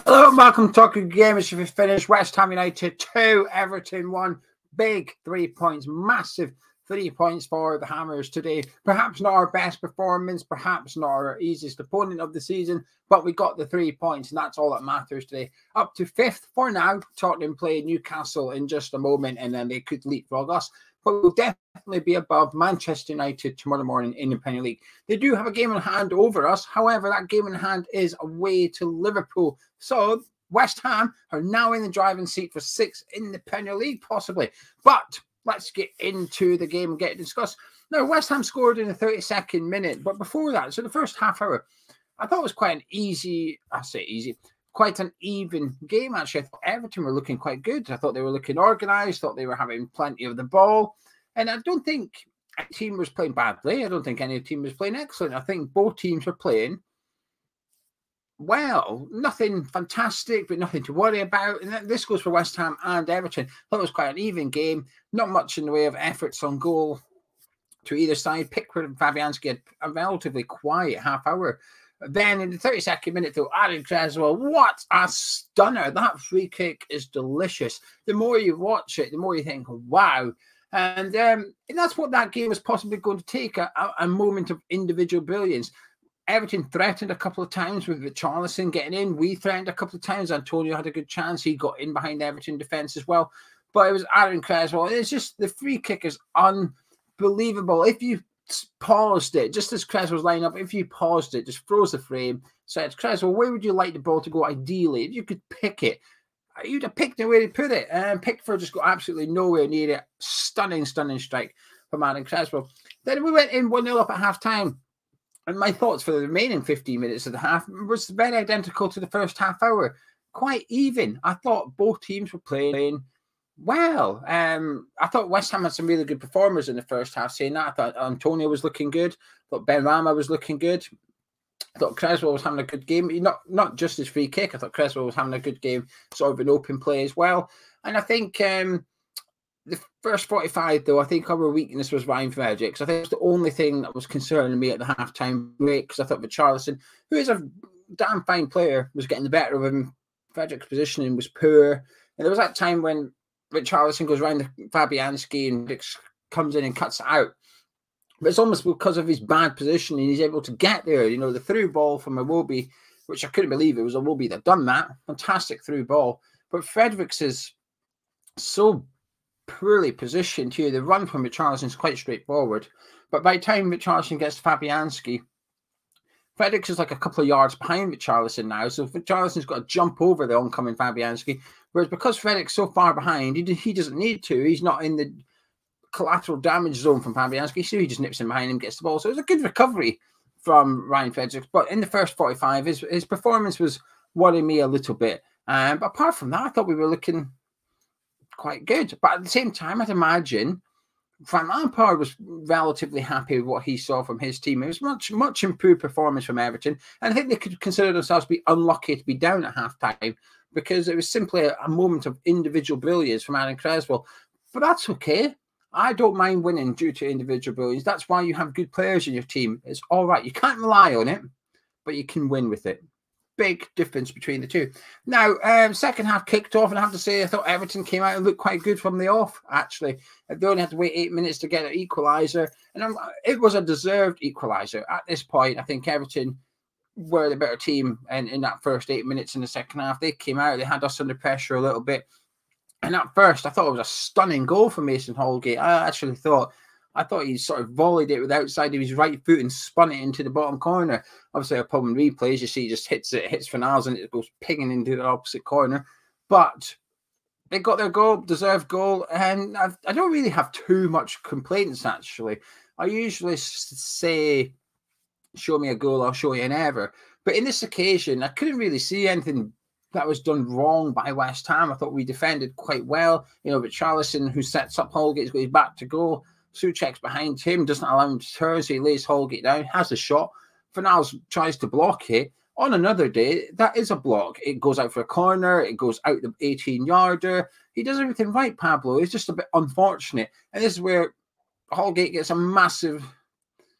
Hello and welcome to Talking Games. If we finished West Ham United 2, Everton 1. Big 3 points, massive 3 points for the Hammers today. Perhaps not our best performance, perhaps not our easiest opponent of the season, but we got the 3 points, and that's all that matters today. Up to 5th for now. Tottenham play Newcastle in just a moment, and then they could leapfrog us. But we'll definitely be above Manchester United tomorrow morning in the Premier League. They do have a game in hand over us. However, that game in hand is away to Liverpool. So West Ham are now in the driving seat for 6th in the Premier League, possibly. But let's get into the game and get it discussed. Now, West Ham scored in the 32nd minute. But before that, so the first half hour, I thought it was quite an quite an even game, actually. I thought Everton were looking quite good. I thought they were looking organised, thought they were having plenty of the ball. And I don't think a team was playing badly. I don't think any team was playing excellent. I think both teams were playing well. Nothing fantastic, but nothing to worry about. And this goes for West Ham and Everton. I thought it was quite an even game. Not much in the way of efforts on goal to either side. Pickford and Fabianski had a relatively quiet half hour. Then in the 32nd minute, though, Aarom Cresswell, what a stunner. That free kick is delicious. The more you watch it, the more you think, wow. And that's what that game was possibly going to take, a moment of individual brilliance. Everton threatened a couple of times with Richarlison getting in. We threatened a couple of times. Antonio had a good chance. He got in behind the Everton defence as well. But it was Aarom Cresswell. It's just, the free kick is unbelievable. If you paused it, just as Cresswell's line up, if you paused it, just froze the frame, said, Cresswell, where would you like the ball to go ideally? If you could pick it, you'd have picked it where he put it. And Pickford just got absolutely nowhere near it. Stunning strike from Aarom Cresswell. Then we went in 1-0 up at half-time. And my thoughts for the remaining 15 minutes of the half was very identical to the first half hour. Quite even. I thought both teams were playing well. I thought West Ham had some really good performers in the first half. Saying that, I thought Antonio was looking good. I thought Ben Rama was looking good. I thought Cresswell was having a good game. Not just his free kick. I thought Cresswell was having a good game, sort of an open play as well. And I think the first 45, though, I think our weakness was Ryan Fredericks. I think it was the only thing that was concerning me at the halftime break, because I thought Richarlison, who is a damn fine player, was getting the better of him. Fredericks' positioning was poor. And there was that time when Richarlison goes around the Fabianski and comes in and cuts it out. But it's almost because of his bad positioning, he's able to get there. You know, the through ball from Iwobi, which I couldn't believe it was Iwobi that done that. Fantastic through ball. But Fredericks is so poorly positioned here. The run from Richarlison is quite straightforward. But by the time Richarlison gets to Fabianski, Fredericks is like a couple of yards behind Richarlison now. So Richarlison's got to jump over the oncoming Fabianski. Whereas because Fredericks is so far behind, he doesn't need to. He's not in the collateral damage zone from Fabianski. So he just nips in behind him, gets the ball. So it was a good recovery from Ryan Fredericks. But in the first 45, his performance was worrying me a little bit. But apart from that, I thought we were looking quite good. But at the same time, I'd imagine Frank Lampard was relatively happy with what he saw from his team. It was much improved performance from Everton. And I think they could consider themselves to be unlucky to be down at half-time, because it was simply a moment of individual brilliance from Aarom Cresswell. But that's okay. I don't mind winning due to individual brilliance. That's why you have good players in your team. It's all right. You can't rely on it, but you can win with it. Big difference between the two. Now, second half kicked off, and I have to say, I thought Everton came out and looked quite good from the off, actually. They only had to wait 8 minutes to get an equaliser, and it was a deserved equaliser. At this point, I think Everton were the better team, and in that first 8 minutes in the second half, they came out, they had us under pressure a little bit. And at first, I thought it was a stunning goal for Mason Holgate. I thought he sort of volleyed it with the outside of his right foot and spun it into the bottom corner. Obviously, upon replays, you see he just hits Fanals and it goes pinging into the opposite corner. But they got their goal, deserved goal, and I don't really have too much complaints, actually. I usually say, show me a goal, I'll show you an error. But in this occasion, I couldn't really see anything that was done wrong by West Ham. I thought we defended quite well. You know, Richarlison, who sets up Holgate's got his back to goal. Souček's behind him, doesn't allow him to turn, so he lays Holgate down, has a shot. Fornals tries to block it. On another day, that is a block. It goes out for a corner, it goes out the 18-yarder. He does everything right, Pablo. It's just a bit unfortunate. And this is where Holgate gets a massive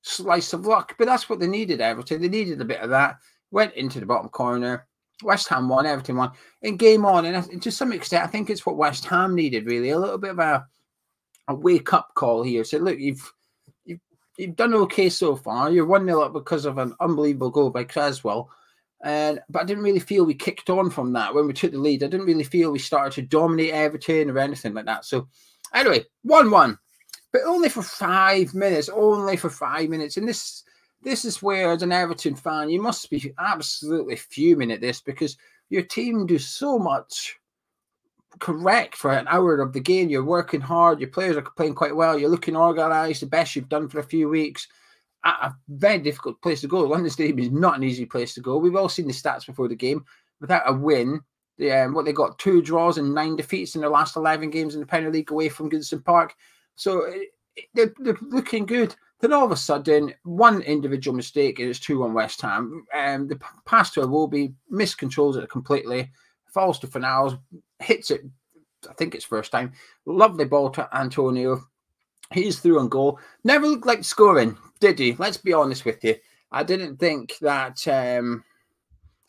slice of luck. But that's what they needed, Everton. They needed a bit of that. Went into the bottom corner. West Ham won, Everton won, and game on. And to some extent, I think it's what West Ham needed, really. A little bit of a wake-up call here. So, look, you've done okay so far. You're 1-0 up because of an unbelievable goal by Cresswell. But I didn't really feel we kicked on from that when we took the lead. I didn't really feel we started to dominate Everton or anything like that. So, anyway, 1-1. But only for 5 minutes. Only for 5 minutes. And this is where, as an Everton fan, you must be absolutely fuming at this, because your team do so much correct for an hour of the game. You're working hard. Your players are playing quite well. You're looking organised, the best you've done for a few weeks. A very difficult place to go. London Stadium is not an easy place to go. We've all seen the stats before the game. Without a win, what they got, 2 draws and 9 defeats in their last 11 games in the Premier League away from Goodison Park. So they're looking good. Then all of a sudden, one individual mistake, and it's 2-1 West Ham. The pass to Iwobi miscontrols it completely, falls to Fornals, hits it, I think it's first time. Lovely ball to Antonio. He's through on goal. Never looked like scoring, did he? Let's be honest with you. I didn't think that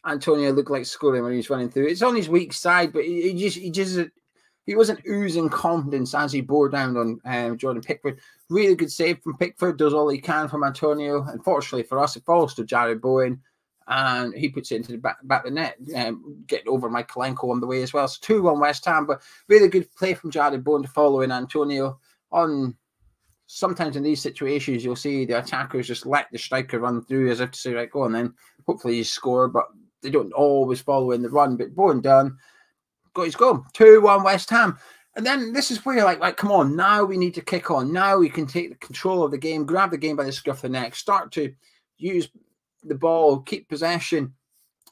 Antonio looked like scoring when he was running through. It's on his weak side, but he wasn't oozing confidence as he bore down on Jordan Pickford. Really good save from Pickford. Does all he can from Antonio. Unfortunately for us, it falls to Jarrod Bowen, and he puts it into the back of the net, getting over Michaelenko on the way as well. So 2-1 West Ham, but really good play from Jarrod Bowen to follow in Antonio. Sometimes in these situations, you'll see the attackers just let the striker run through as if to say, right, go on then. Hopefully you score, but they don't always follow in the run. But Bowen done. Got his goal. 2-1 West Ham. And then this is where you're like, come on, now we need to kick on. Now we can take the control of the game, grab the game by the scruff of the neck, start to use the ball, keep possession,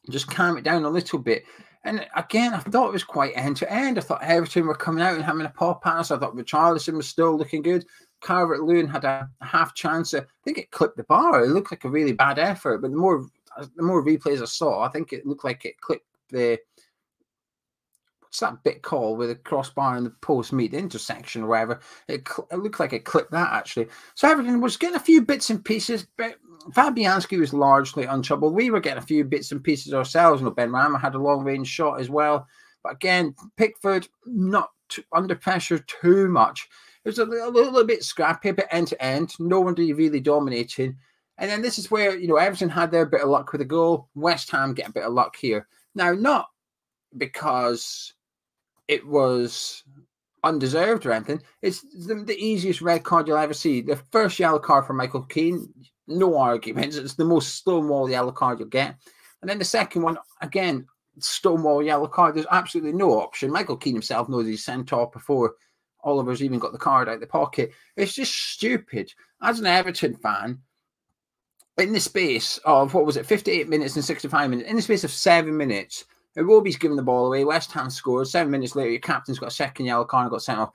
just calm it down a little bit. And again, I thought it was quite end-to-end. I thought Everton were coming out and having a pop pass. I thought Richarlison was still looking good. Calvert-Lewin had a half chance. I think it clipped the bar. It looked like a really bad effort. But the more replays I saw, I think it looked like it clipped the... What's that bit called where the crossbar and the post meet, the intersection or whatever? It looked like it clipped that, actually. So Everton was getting a few bits and pieces, but Fabianski was largely untroubled. We were getting a few bits and pieces ourselves. Ben Rama had a long-range shot as well. But again, Pickford not under pressure too much. It was a little bit scrappy, a bit end-to-end. No one really dominating. And then this is where, Everton had their bit of luck with a goal. West Ham get a bit of luck here. Now, not because it was undeserved or anything. It's the easiest red card you'll ever see. The first yellow card for Michael Keane, no arguments. It's the most stonewall yellow card you'll get. And then the second one, again, stonewall yellow card. There's absolutely no option. Michael Keane himself knows he's sent off before Oliver's even got the card out of the pocket. It's just stupid. As an Everton fan, in the space of, 58 minutes and 65 minutes, in the space of 7 minutes, Iwobi's given the ball away. West Ham scores. 7 minutes later, your captain's got a second yellow card and got sent off.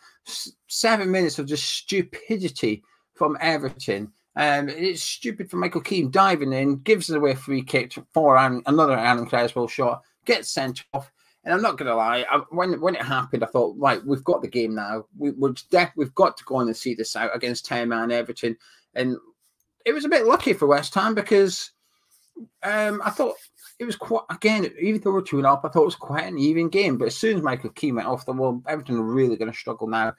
7 minutes of just stupidity from Everton. It's stupid for Michael Keane diving in, gives it away a free kick for another Aarom Cresswell shot, gets sent off. And I'm not going to lie, when it happened, I thought, right, we've got the game now. We've got to go on and see this out against 10-man Everton. And it was a bit lucky for West Ham because I thought it was quite, again, even though we're 2-0 up, I thought it was quite an even game. But as soon as Michael Keane went off, Everton were really going to struggle now.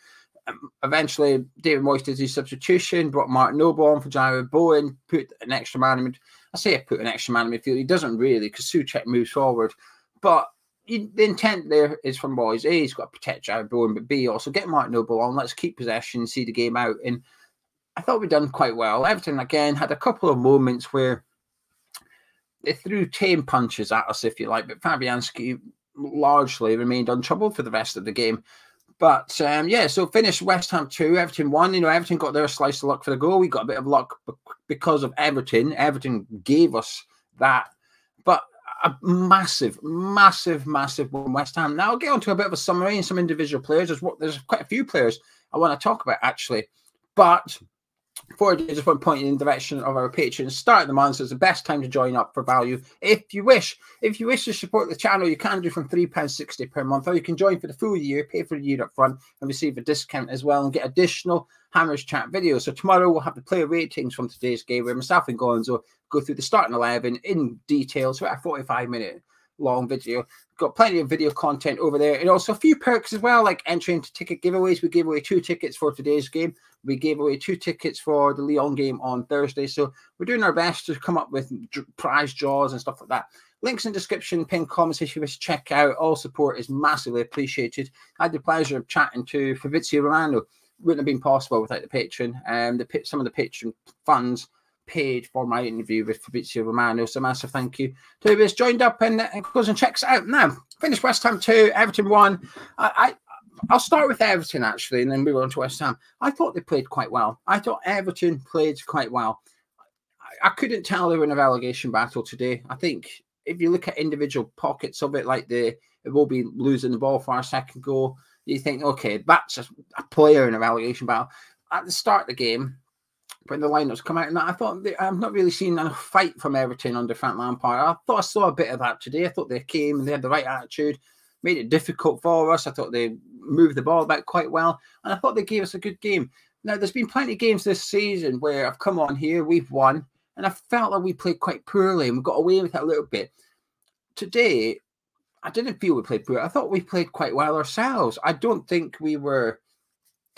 Eventually, David Moyes did his substitution, brought Martin Noble on for Jarrod Bowen, put an extra man in. I say I put an extra man in midfield. He doesn't really, because Souček moves forward. But the intent there is from Moyes. A, he's got to protect Jarrod Bowen, but B, also get Martin Noble on. Let's keep possession, see the game out. And I thought we'd done quite well. Everton, again, had a couple of moments where they threw tame punches at us, if you like, but Fabianski largely remained untroubled for the rest of the game. But, so finished West Ham 2, Everton 1. Everton got their slice of luck for the goal. We got a bit of luck because of Everton. Everton gave us that. But a massive win West Ham. Now I'll get on to a bit of a summary and some individual players. There's quite a few players I want to talk about, actually. But before I do, I just want to point you in the direction of our patrons. Start of the month, so it's the best time to join up for value. If you wish to support the channel, you can do from £3.60 per month, or you can join for the full year, pay for the year up front, and receive a discount as well, and get additional Hammers Chat videos. So tomorrow we'll have the player ratings from today's game, where myself and Gonzo go through the starting 11 in detail. So about a 45-minute long video. Got plenty of video content over there, and also a few perks as well, like entering into ticket giveaways. We gave away 2 tickets for today's game. We gave away 2 tickets for the Lyon game on Thursday. So we're doing our best to come up with prize draws and stuff like that. Links in description, pinned comments if you wish to check out. All support is massively appreciated. I had the pleasure of chatting to Fabrizio Romano. Wouldn't have been possible without the patron. Some of the patron funds paid for my interview with Fabrizio Romano. So massive thank you to whoever's joined up and goes and checks it out. Now, finished West Ham 2, Everton 1. I'll start with Everton, actually, and then move on to West Ham. I thought they played quite well. I thought Everton played quite well. I couldn't tell they were in a relegation battle today. I think if you look at individual pockets of it, like it will be losing the ball for our second goal, you think, okay, that's a player in a relegation battle. At the start of the game, when the lineups come out, and I thought I've not really seen a fight from Everton under Frank Lampard. I thought I saw a bit of that today. I thought they came and they had the right attitude, made it difficult for us. I thought they moved the ball about quite well, and I thought they gave us a good game. Now, there's been plenty of games this season where I've come on here, we've won, and I felt like we played quite poorly and we got away with it a little bit. Today, I didn't feel we played poorly. I thought we played quite well ourselves. I don't think we were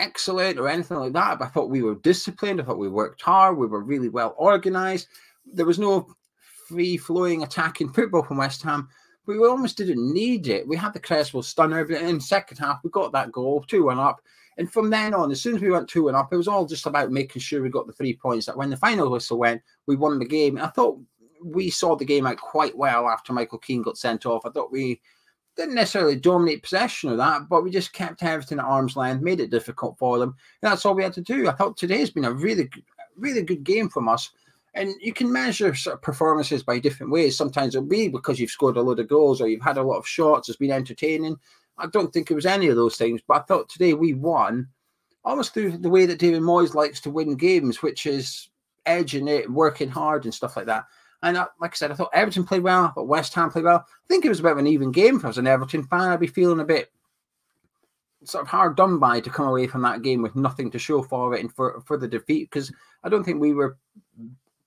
excellent or anything like that, but I thought we were disciplined. I thought we worked hard. We were really well organised. There was no free-flowing attacking football from West Ham. We almost didn't need it. We had the Cresswell stunner, but in the second half, we got that goal, 2-1 up. And from then on, as soon as we went 2-1 up, it was all just about making sure we got the 3 points. That when the final whistle went, we won the game. And I thought we saw the game out quite well after Michael Keane got sent off. I thought we didn't necessarily dominate possession of that, but we just kept everything at arm's length, made it difficult for them. And that's all we had to do. I thought today's been a really good game from us. And you can measure sort of performances by different ways. Sometimes it'll be because you've scored a load of goals or you've had a lot of shots. It's been entertaining. I don't think it was any of those things, but I thought today we won almost through the way that David Moyes likes to win games, which is edging it, working hard and stuff like that. And like I said, I thought Everton played well. I thought West Ham played well. I think it was a bit of an even game. If I was an Everton fan, I'd be feeling a bit sort of hard done by to come away from that game with nothing to show for it and for the defeat, because I don't think we were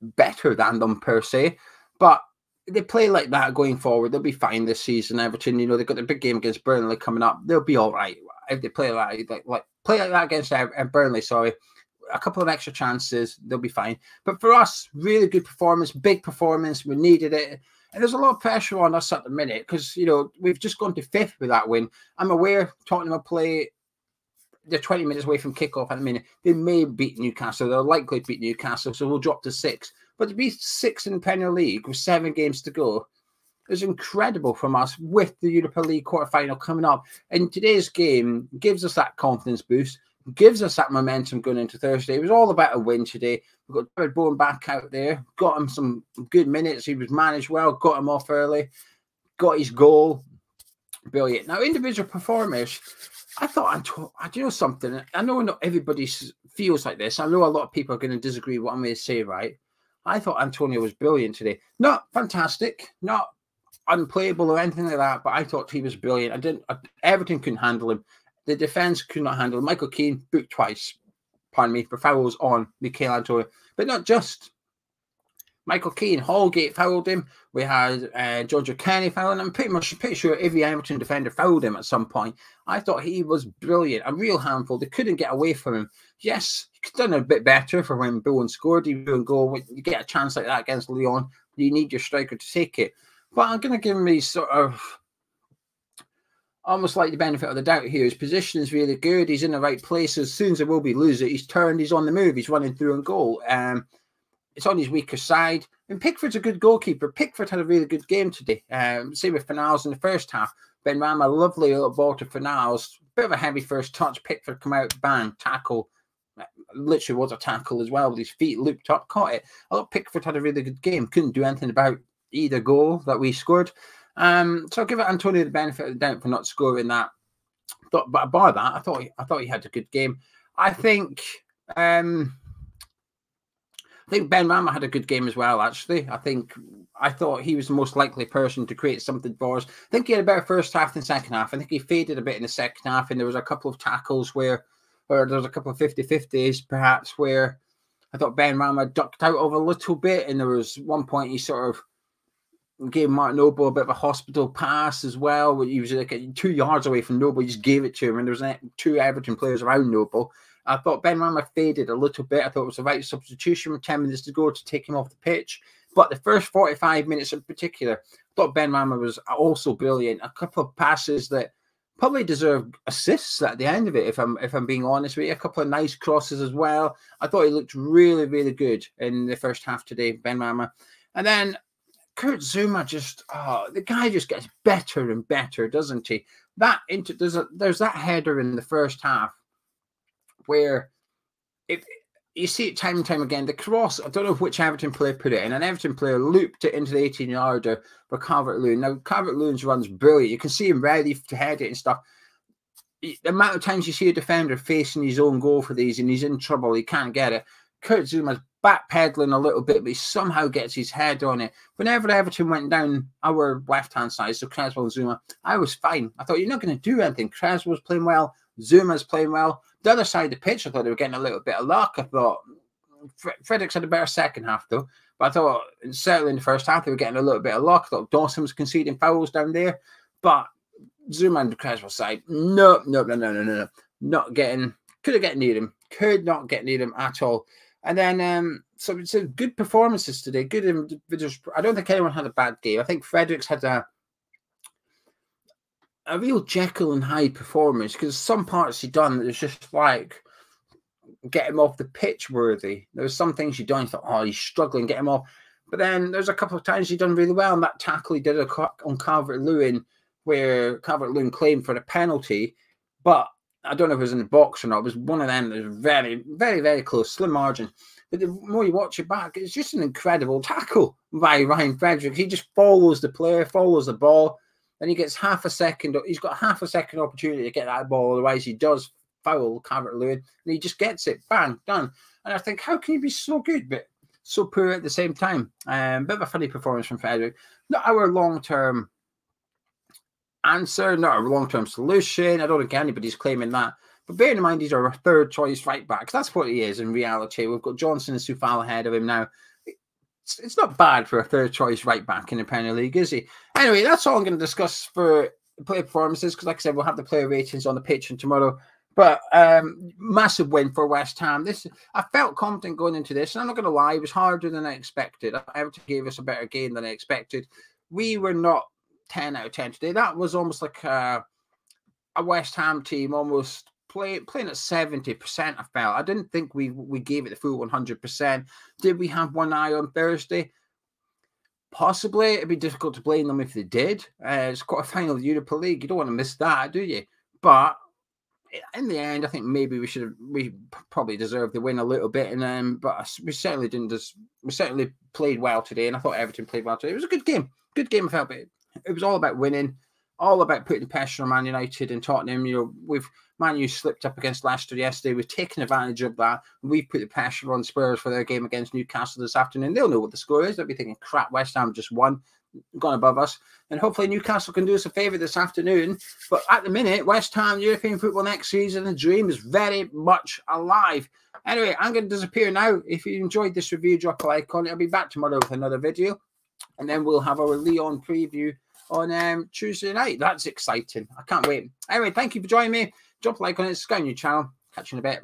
better than them per se. But they play like that going forward, they'll be fine this season. Everton, you know, they've got a big game against Burnley coming up. They'll be all right if they play like that against Burnley. Sorry. A couple of extra chances, they'll be fine. But for us, really good performance, big performance. We needed it. And there's a lot of pressure on us at the minute because, you know, we've just gone to 5th with that win. I'm aware Tottenham will play, they're 20 minutes away from kickoff at the minute. They may beat Newcastle. They're likely to beat Newcastle, so we'll drop to 6th. But to be 6th in the Premier League with 7 games to go is incredible from us with the Europa League quarterfinal coming up. And today's game gives us that confidence boost, gives us that momentum going into Thursday. It was all about a win today. We've got Jarrod Bowen back out there, got him some good minutes. He was managed well, got him off early, got his goal. Brilliant. Now, individual performers, I thought, I do know something. I know not everybody feels like this. I know a lot of people are going to disagree with what I'm going to say, right? I thought Antonio was brilliant today. Not fantastic, not unplayable or anything like that, but I thought he was brilliant. Everton couldn't handle him. The defence could not handle him. Michael Keane booked twice, pardon me, for fouls on Mikel Antonio. But not just Michael Keane. Holgate fouled him. We had George Kenny fouling him. I'm pretty sure every Everton defender fouled him at some point. I thought he was brilliant. A real handful. They couldn't get away from him. Yes, he could have done a bit better for when Bowen scored. He would go. When you get a chance like that against Lyon, you need your striker to take it. But I'm going to give him these sort of almost like the benefit of the doubt here. His position is really good. He's in the right place. As soon as there will be lose it, he's turned. He's on the move. He's running through and goal. It's on his weaker side. And Pickford's a good goalkeeper. Pickford had a really good game today. Same with Fornals in the first half. Ben Rama, lovely little ball to Fornals. Bit of a heavy first touch. Pickford come out, bang, tackle. Literally was a tackle as well with his feet looped up, caught it. I thought Pickford had a really good game. Couldn't do anything about either goal that we scored. So I'll give Antonio the benefit of the doubt for not scoring that. But bar that, I thought he had a good game. I think Ben Rama had a good game as well, actually. I thought he was the most likely person to create something for us. I think he had a better first half than second half. I think he faded a bit in the second half, and there was a couple of tackles or there was a couple of 50-50s perhaps where I thought Ben Rama ducked out of a little bit, and there was one point he sort of gave Mark Noble a bit of a hospital pass as well. He was like 2 yards away from Noble. He just gave it to him, and there was 2 Everton players around Noble. I thought Benrahma faded a little bit. I thought it was the right substitution with 10 minutes to go to take him off the pitch. But the first 45 minutes in particular, I thought Benrahma was also brilliant. A couple of passes that probably deserve assists at the end of it, if I'm being honest with you. A couple of nice crosses as well. I thought he looked really, really good in the first half today, Benrahma. And then Kurt Zouma just, the guy just gets better and better, doesn't he? There's that header in the first half where you see it time and time again. The cross, I don't know which Everton player put it in. An Everton player looped it into the 18-yarder for Calvert-Lewin. Now, Calvert-Lewin's run's brilliant. You can see him ready to head it and stuff. The amount of times you see a defender facing his own goal for these and he's in trouble, he can't get it. Kurt Zouma's backpedaling a little bit, but he somehow gets his head on it. Whenever Everton went down our left-hand side, so Cresswell and Zouma, I was fine. I thought, you're not going to do anything. Cresswell's playing well. Zouma's playing well. The other side of the pitch, I thought they were getting a little bit of luck. I thought Fredericks had a better second half, though. But I thought, certainly in the first half, they were getting a little bit of luck. I thought Dawson was conceding fouls down there. But Zouma and the Cresswell side, no. Not getting, couldn't get near him. Could not get near him at all. And then, so it's good performances today. Good individuals. I don't think anyone had a bad game. I think Fredericks had a real Jekyll and Hyde performance, because some parts he done that was just like get him off the pitch worthy. There was some things he done, you thought, oh, he's struggling, get him off. But then there's a couple of times he done really well, and that tackle he did on Calvert-Lewin, where Calvert-Lewin claimed for the penalty, but I don't know if it was in the box or not. It was one of them that was very, very, very close, slim margin. But the more you watch it back, it's just an incredible tackle by Ryan Fredericks. He just follows the player, follows the ball, and he gets half a second. He's got half a second opportunity to get that ball. Otherwise, he does foul Calvert-Lewin, and he just gets it. Bang, done. And I think, how can he be so good, but so poor at the same time? Bit of a funny performance from Frederick. Not our long-term answer, not a long-term solution. I don't think anybody's claiming that. But bearing in mind, he's our third choice right back. That's what he is in reality. We've got Johnson and Soufal ahead of him now. It's not bad for a third choice right back in the Premier League, is he? Anyway, that's all I'm going to discuss for player performances, because like I said, we'll have the player ratings on the Patreon tomorrow. But massive win for West Ham. I felt confident going into this, and I'm not going to lie, it was harder than I expected. Everton gave us a better game than I expected. We were not 10 out of 10 today. That was almost like a West Ham team almost playing at 70%, I felt. I didn't think we gave it the full 100%. Did we have one eye on Thursday? Possibly. It'd be difficult to blame them if they did. It's quarter-final of the Europa League. You don't want to miss that, do you? But in the end, I think maybe we probably deserved the win a little bit, and but we certainly didn't. We certainly played well today, and I thought Everton played well today. It was a good game. Good game, I felt. It was all about winning, all about putting pressure on Man United and Tottenham. You know, Man U slipped up against Leicester yesterday. We've taken advantage of that. We've put the pressure on Spurs for their game against Newcastle this afternoon. They'll know what the score is. They'll be thinking, crap, West Ham just won, gone above us. And hopefully Newcastle can do us a favour this afternoon. But at the minute, West Ham, European football next season, the dream is very much alive. Anyway, I'm going to disappear now. If you enjoyed this review, drop a like on it. I'll be back tomorrow with another video. And then we'll have our Lyon preview on Tuesday night. That's exciting. I can't wait. Anyway, thank you for joining me. Drop a like on it. Subscribe to the channel. Catch you in a bit.